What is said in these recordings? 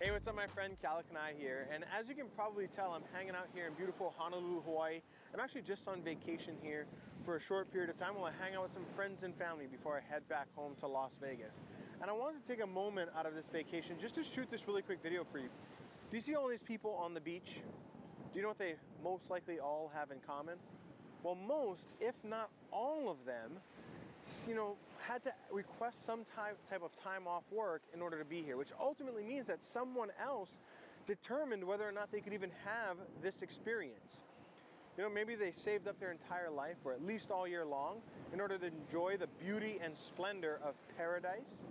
Hey, what's up, my friend Keala here, and as you can probably tell, I'm hanging out here in beautiful Honolulu, Hawaii. I'm actually just on vacation here for a short period of time while I hang out with some friends and family before I head back home to Las Vegas. And I wanted to take a moment out of this vacation just to shoot this really quick video for you. Do you see all these people on the beach? Do you know what they most likely all have in common? Well, most, if not all of them, had to request some type of time off work in order to be here, which ultimately means that someone else determined whether or not they could even have this experience. Maybe they saved up their entire life, or at least all year long, in order to enjoy the beauty and splendor of paradise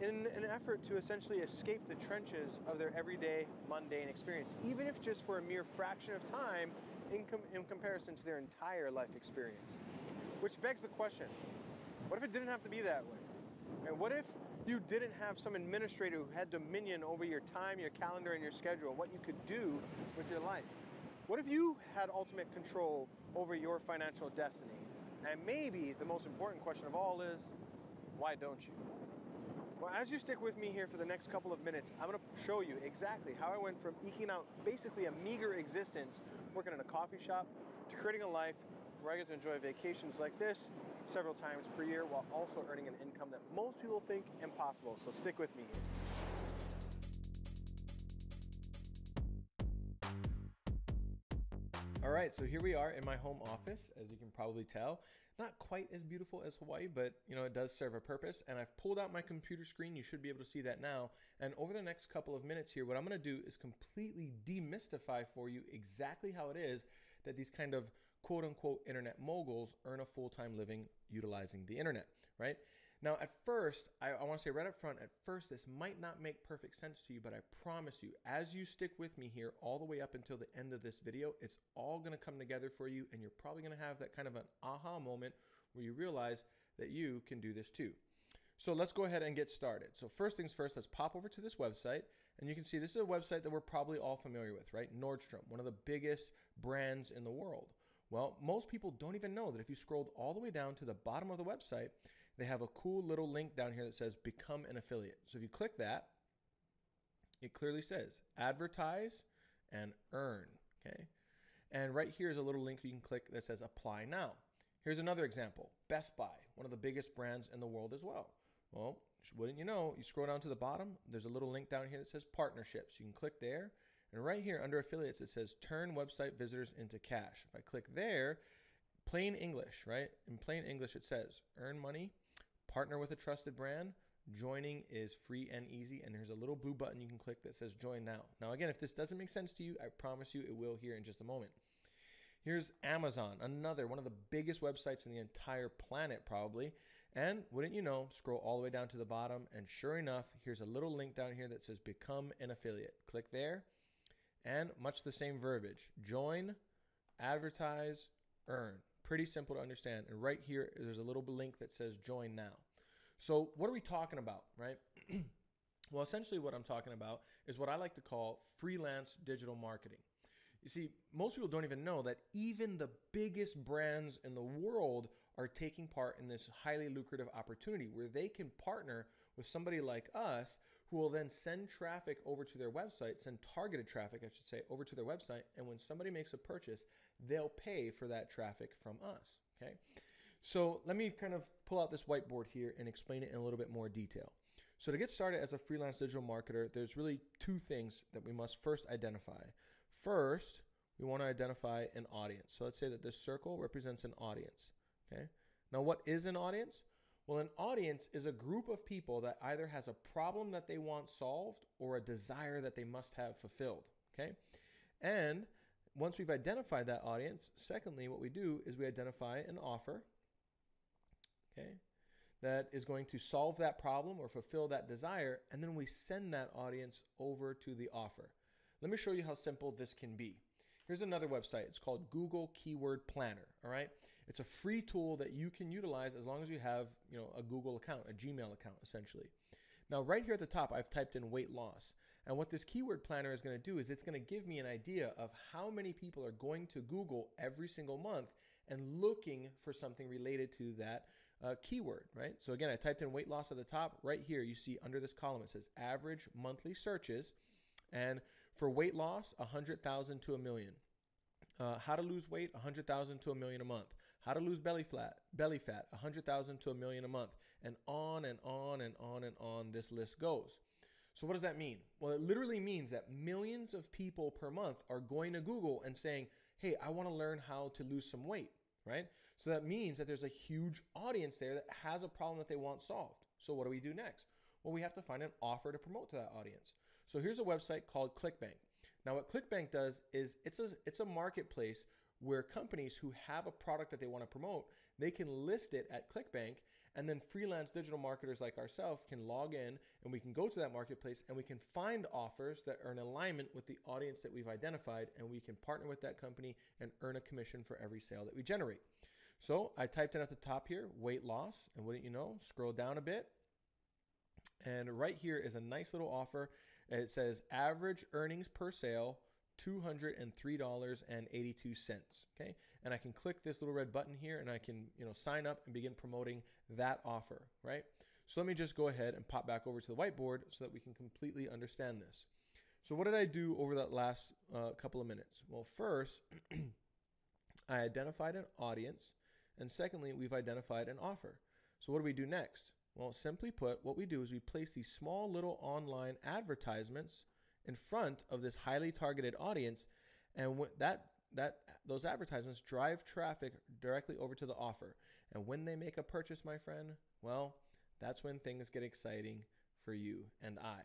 in an effort to essentially escape the trenches of their everyday mundane experience, even if just for a mere fraction of time in comparison to their entire life experience. Which begs the question, what if it didn't have to be that way? And what if you didn't have some administrator who had dominion over your time, your calendar, and your schedule, what you could do with your life? What if you had ultimate control over your financial destiny? And maybe the most important question of all is, why don't you? Well, as you stick with me here for the next couple of minutes, I'm going to show you exactly how I went from eking out basically a meager existence working in a coffee shop to creating a life where I get to enjoy vacations like this several times per year while also earning an income that most people think impossible. So stick with me here. All right, so here we are in my home office. As you can probably tell, not quite as beautiful as Hawaii, but it does serve a purpose. And I've pulled out my computer screen. You should be able to see that now. And over the next couple of minutes here, what I'm gonna do is completely demystify for you exactly how it is that these kind of quote unquote internet moguls earn a full-time living utilizing the internet, right? Now, at first, I want to say right up front, at first, this might not make perfect sense to you, but I promise you, as you stick with me here all the way up until the end of this video, it's all going to come together for you, and you're probably going to have that kind of an aha moment where you realize that you can do this too. So let's go ahead and get started. So first things first, let's pop over to this website, and you can see this is a website that we're probably all familiar with, right? Nordstrom, one of the biggest brands in the world. Well, most people don't even know that if you scrolled all the way down to the bottom of the website, they have a cool little link down here that says become an affiliate. So if you click that, it clearly says advertise and earn, okay? And right here is a little link you can click that says apply now. Here's another example, Best Buy, one of the biggest brands in the world as well. Well, wouldn't you know, you scroll down to the bottom, there's a little link down here that says partnerships. You can click there. And right here under affiliates, it says turn website visitors into cash. If I click there, plain English, right? In plain English, it says earn money, partner with a trusted brand, joining is free and easy. And there's a little blue button you can click that says join now. Now, again, if this doesn't make sense to you, I promise you it will here in just a moment. Here's Amazon, another one of the biggest websites in the entire planet probably. And wouldn't you know, scroll all the way down to the bottom. And sure enough, here's a little link down here that says become an affiliate. Click there. And much the same verbiage, join, advertise, earn. Pretty simple to understand. And right here, there's a little link that says join now. So what are we talking about, right? Well, essentially what I'm talking about is what I like to call freelance digital marketing. You see, most people don't even know that even the biggest brands in the world are taking part in this highly lucrative opportunity where they can partner with somebody like us who will then send traffic over to their website, send targeted traffic, I should say, over to their website. And when somebody makes a purchase, they'll pay for that traffic from us, okay? So let me kind of pull out this whiteboard here and explain it in a little bit more detail. So to get started as a freelance digital marketer, there's really two things that we must first identify. First, we want to identify an audience. So let's say that this circle represents an audience, okay? Now, what is an audience? Well, an audience is a group of people that either has a problem that they want solved or a desire that they must have fulfilled, okay? And once we've identified that audience, secondly, what we do is we identify an offer, okay, that is going to solve that problem or fulfill that desire, and then we send that audience over to the offer. Let me show you how simple this can be. Here's another website. It's called Google Keyword Planner, all right? It's a free tool that you can utilize as long as you have, a Google account, a Gmail account, essentially. Now, right here at the top, I've typed in weight loss. And what this keyword planner is going to do is it's going to give me an idea of how many people are going to Google every single month and looking for something related to that keyword, right? So again, I typed in weight loss at the top. Right here, you see under this column, it says average monthly searches. And for weight loss, 100,000 to a million. How to lose weight, 100,000 to a million a month. How to lose belly fat, 100,000 to a million a month. And on and on and on and on this list goes. So what does that mean? Well, it literally means that millions of people per month are going to Google and saying, hey, I want to learn how to lose some weight, right? So that means that there's a huge audience there that has a problem that they want solved. So what do we do next? Well, we have to find an offer to promote to that audience. So here's a website called ClickBank. Now what ClickBank does is it's a marketplace where companies who have a product that they want to promote, they can list it at ClickBank, and then freelance digital marketers like ourselves can log in and we can go to that marketplace and we can find offers that are in alignment with the audience that we've identified, and we can partner with that company and earn a commission for every sale that we generate. So I typed in at the top here, weight loss, and wouldn't you know, scroll down a bit, and right here is a nice little offer. It says average earnings per sale, $203.82. Okay, and I can click this little red button here and I can sign up and begin promoting that offer, right? So let me just go ahead and pop back over to the whiteboard so that we can completely understand this. So what did I do over that last couple of minutes? Well, first, I identified an audience, and secondly, we've identified an offer. So what do we do next? Well, simply put, what we do is we place these small little online advertisements in front of this highly targeted audience, and those advertisements drive traffic directly over to the offer. And when they make a purchase, my friend, well, that's when things get exciting for you and I.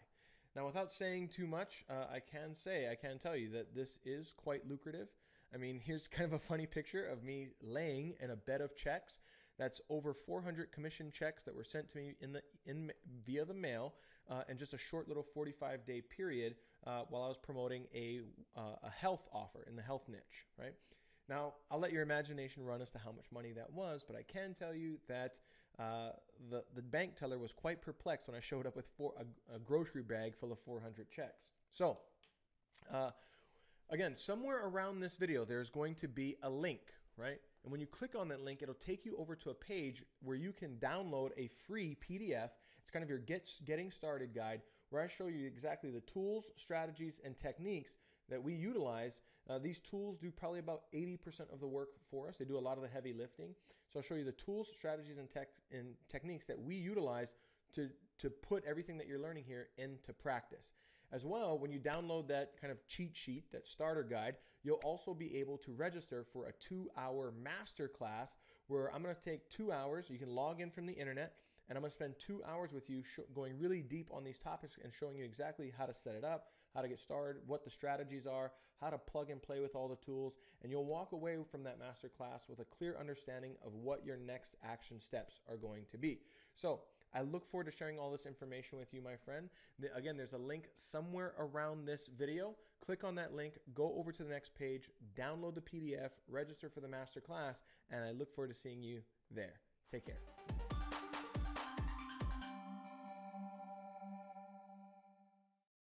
Now, without saying too much, I can tell you that this is quite lucrative. I mean, here's kind of a funny picture of me laying in a bed of checks. That's over 400 commission checks that were sent to me via the mail in just a short little 45-day period while I was promoting a health offer in the health niche, right? Now, I'll let your imagination run as to how much money that was, but I can tell you that the bank teller was quite perplexed when I showed up with a grocery bag full of 400 checks. So, again, somewhere around this video, there's going to be a link, right? And when you click on that link, it'll take you over to a page where you can download a free PDF. It's kind of your getting started guide, where I show you exactly the tools, strategies, and techniques that we utilize. These tools do probably about 80% of the work for us. They do a lot of the heavy lifting. So I'll show you the tools, strategies, and techniques that we utilize to put everything that you're learning here into practice. As well, when you download that kind of cheat sheet, that starter guide, you'll also be able to register for a 2-hour masterclass where I'm going to take 2 hours. You can log in from the internet, and I'm going to spend 2 hours with you going really deep on these topics and showing you exactly how to set it up, how to get started, what the strategies are, how to plug and play with all the tools, and you'll walk away from that masterclass with a clear understanding of what your next action steps are going to be. So I look forward to sharing all this information with you, my friend. Again, there's a link somewhere around this video. Click on that link, go over to the next page, download the PDF, register for the masterclass, and I look forward to seeing you there. Take care.